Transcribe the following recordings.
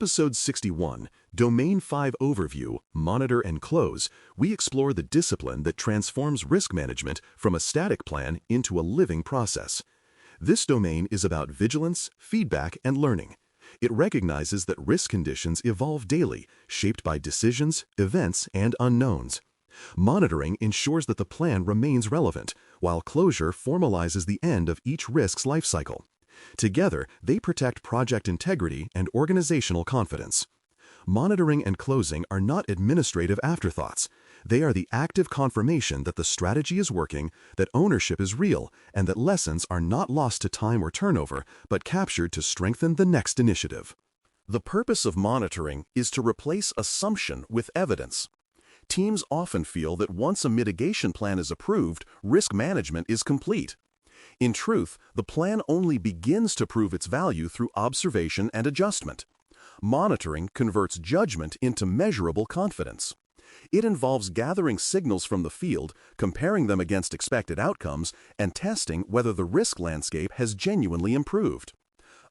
Episode 61, Domain 5 Overview, Monitor and Close, we explore the discipline that transforms risk management from a static plan into a living process. This domain is about vigilance, feedback, and learning. It recognizes that risk conditions evolve daily, shaped by decisions, events, and unknowns. Monitoring ensures that the plan remains relevant, while closure formalizes the end of each risk's lifecycle. Together, they protect project integrity and organizational confidence. Monitoring and closing are not administrative afterthoughts. They are the active confirmation that the strategy is working, that ownership is real, and that lessons are not lost to time or turnover, but captured to strengthen the next initiative. The purpose of monitoring is to replace assumption with evidence. Teams often feel that once a mitigation plan is approved, risk management is complete. In truth, the plan only begins to prove its value through observation and adjustment. Monitoring converts judgment into measurable confidence. It involves gathering signals from the field, comparing them against expected outcomes, and testing whether the risk landscape has genuinely improved.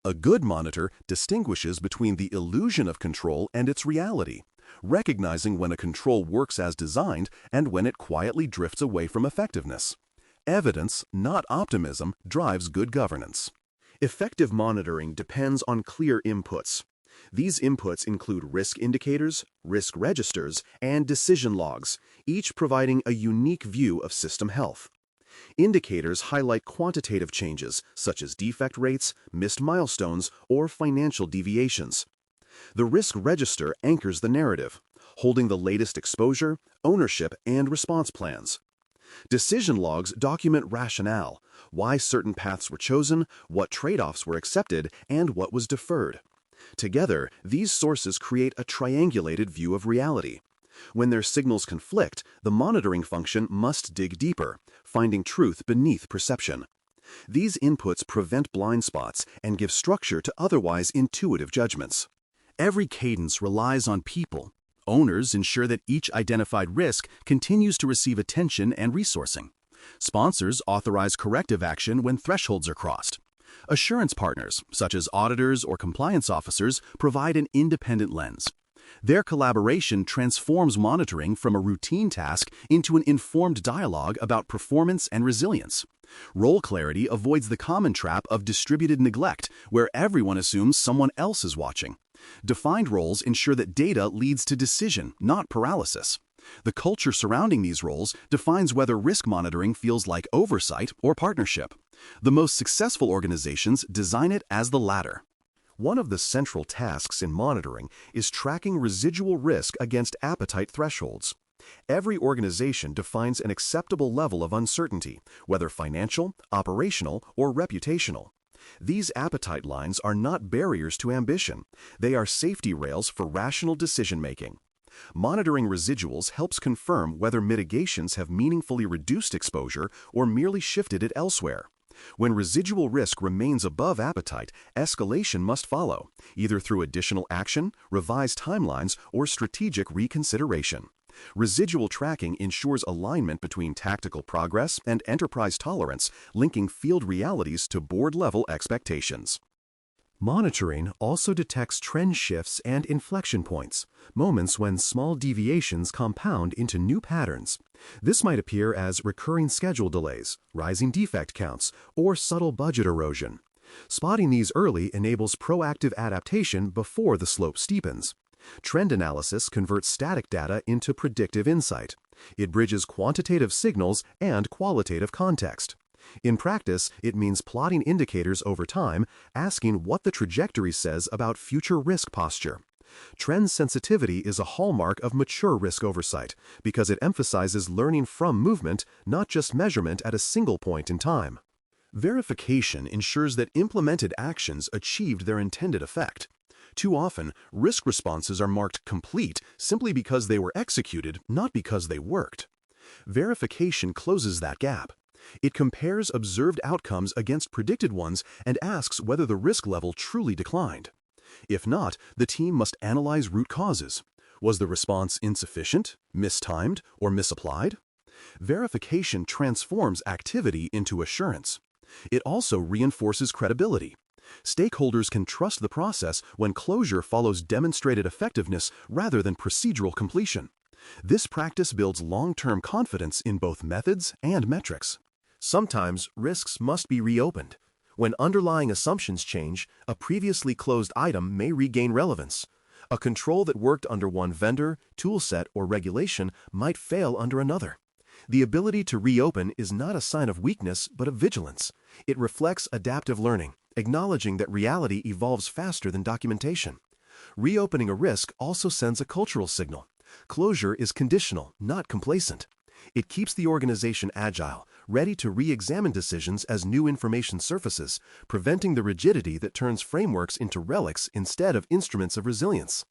A good monitor distinguishes between the illusion of control and its reality, recognizing when a control works as designed and when it quietly drifts away from effectiveness. Evidence, not optimism, drives good governance. Effective monitoring depends on clear inputs. These inputs include risk indicators, risk registers, and decision logs, each providing a unique view of system health. Indicators highlight quantitative changes, such as defect rates, missed milestones, or financial deviations. The risk register anchors the narrative, holding the latest exposure, ownership, and response plans. Decision logs document rationale, why certain paths were chosen, what trade-offs were accepted, and what was deferred. Together, these sources create a triangulated view of reality. When their signals conflict, the monitoring function must dig deeper, finding truth beneath perception. These inputs prevent blind spots and give structure to otherwise intuitive judgments. Every cadence relies on people. Owners ensure that each identified risk continues to receive attention and resourcing. Sponsors authorize corrective action when thresholds are crossed. Assurance partners, such as auditors or compliance officers, provide an independent lens. Their collaboration transforms monitoring from a routine task into an informed dialogue about performance and resilience. Role clarity avoids the common trap of distributed neglect, where everyone assumes someone else is watching. Defined roles ensure that data leads to decision, not paralysis. The culture surrounding these roles defines whether risk monitoring feels like oversight or partnership. The most successful organizations design it as the latter. One of the central tasks in monitoring is tracking residual risk against appetite thresholds. Every organization defines an acceptable level of uncertainty, whether financial, operational, or reputational. These appetite lines are not barriers to ambition. They are safety rails for rational decision-making. Monitoring residuals helps confirm whether mitigations have meaningfully reduced exposure or merely shifted it elsewhere. When residual risk remains above appetite, escalation must follow, either through additional action, revised timelines, or strategic reconsideration. Residual tracking ensures alignment between tactical progress and enterprise tolerance, linking field realities to board-level expectations. Monitoring also detects trend shifts and inflection points, moments when small deviations compound into new patterns. This might appear as recurring schedule delays, rising defect counts, or subtle budget erosion. Spotting these early enables proactive adaptation before the slope steepens. Trend analysis converts static data into predictive insight. It bridges quantitative signals and qualitative context. In practice, it means plotting indicators over time, asking what the trajectory says about future risk posture. Trend sensitivity is a hallmark of mature risk oversight because it emphasizes learning from movement, not just measurement at a single point in time. Verification ensures that implemented actions achieved their intended effect. Too often, risk responses are marked complete simply because they were executed, not because they worked. Verification closes that gap. It compares observed outcomes against predicted ones and asks whether the risk level truly declined. If not, the team must analyze root causes. Was the response insufficient, mistimed, or misapplied? Verification transforms activity into assurance. It also reinforces credibility. Stakeholders can trust the process when closure follows demonstrated effectiveness rather than procedural completion. This practice builds long-term confidence in both methods and metrics. Sometimes risks must be reopened. When underlying assumptions change, a previously closed item may regain relevance. A control that worked under one vendor, toolset, or regulation might fail under another. The ability to reopen is not a sign of weakness but of vigilance. It reflects adaptive learning, acknowledging that reality evolves faster than documentation. Reopening a risk also sends a cultural signal. Closure is conditional, not complacent. It keeps the organization agile, ready to re-examine decisions as new information surfaces, preventing the rigidity that turns frameworks into relics instead of instruments of resilience.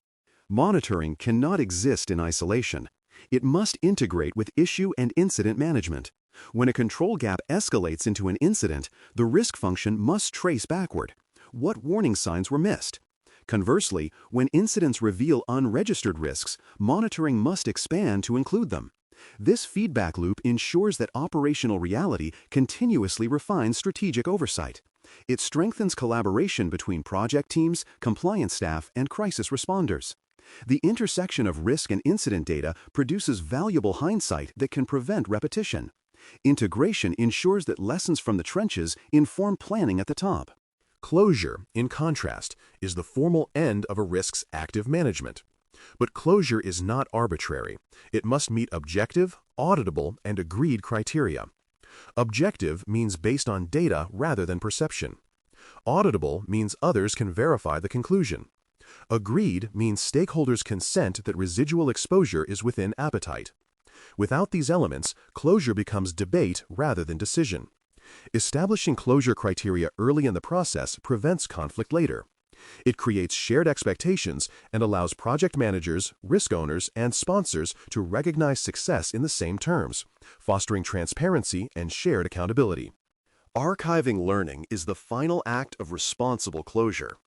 Monitoring cannot exist in isolation. It must integrate with issue and incident management. When a control gap escalates into an incident, the risk function must trace backward. What warning signs were missed? Conversely, when incidents reveal unregistered risks, monitoring must expand to include them. This feedback loop ensures that operational reality continuously refines strategic oversight. It strengthens collaboration between project teams, compliance staff, and crisis responders. The intersection of risk and incident data produces valuable hindsight that can prevent repetition. Integration ensures that lessons from the trenches inform planning at the top. Closure, in contrast, is the formal end of a risk's active management. But closure is not arbitrary. It must meet objective, auditable, and agreed criteria. Objective means based on data rather than perception. Auditable means others can verify the conclusion. Agreed means stakeholders consent that residual exposure is within appetite. Without these elements, closure becomes debate rather than decision. Establishing closure criteria early in the process prevents conflict later. It creates shared expectations and allows project managers, risk owners, and sponsors to recognize success in the same terms, fostering transparency and shared accountability. Archiving learning is the final act of responsible closure.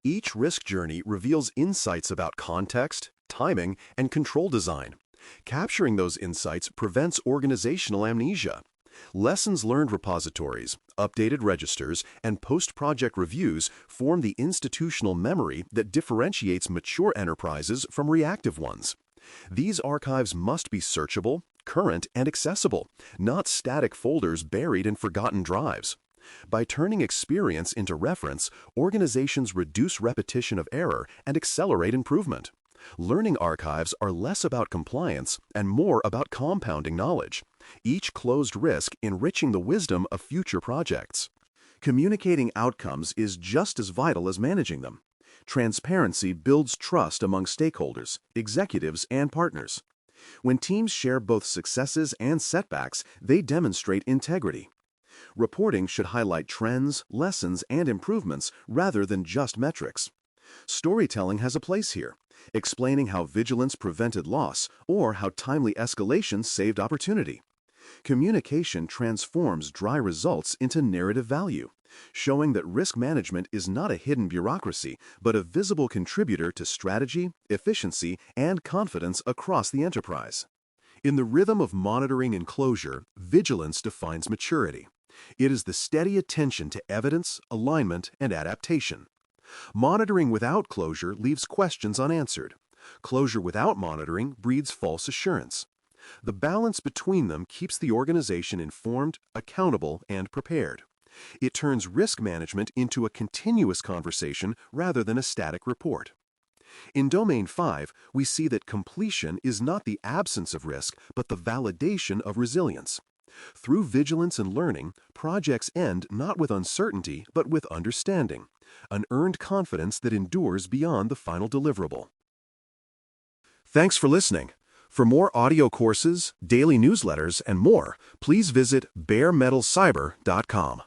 Each risk journey reveals insights about context, timing, and control design. Capturing those insights prevents organizational amnesia. Lessons learned repositories, updated registers, and post-project reviews form the institutional memory that differentiates mature enterprises from reactive ones. These archives must be searchable, current, and accessible, not static folders buried in forgotten drives. By turning experience into reference, organizations reduce repetition of error and accelerate improvement. Learning archives are less about compliance and more about compounding knowledge, each closed risk enriching the wisdom of future projects. Communicating outcomes is just as vital as managing them. Transparency builds trust among stakeholders, executives, and partners. When teams share both successes and setbacks, they demonstrate integrity. Reporting should highlight trends, lessons, and improvements rather than just metrics. Storytelling has a place here, explaining how vigilance prevented loss or how timely escalation saved opportunity. Communication transforms dry results into narrative value, showing that risk management is not a hidden bureaucracy, but a visible contributor to strategy, efficiency, and confidence across the enterprise. In the rhythm of monitoring and closure, vigilance defines maturity. It is the steady attention to evidence, alignment, and adaptation. Monitoring without closure leaves questions unanswered. Closure without monitoring breeds false assurance. The balance between them keeps the organization informed, accountable, and prepared. It turns risk management into a continuous conversation rather than a static report. In Domain 5, we see that completion is not the absence of risk, but the validation of resilience. Through vigilance and learning, projects end not with uncertainty, but with understanding, an earned confidence that endures beyond the final deliverable. Thanks for listening. For more audio courses, daily newsletters, and more, please visit baremetalcyber.com.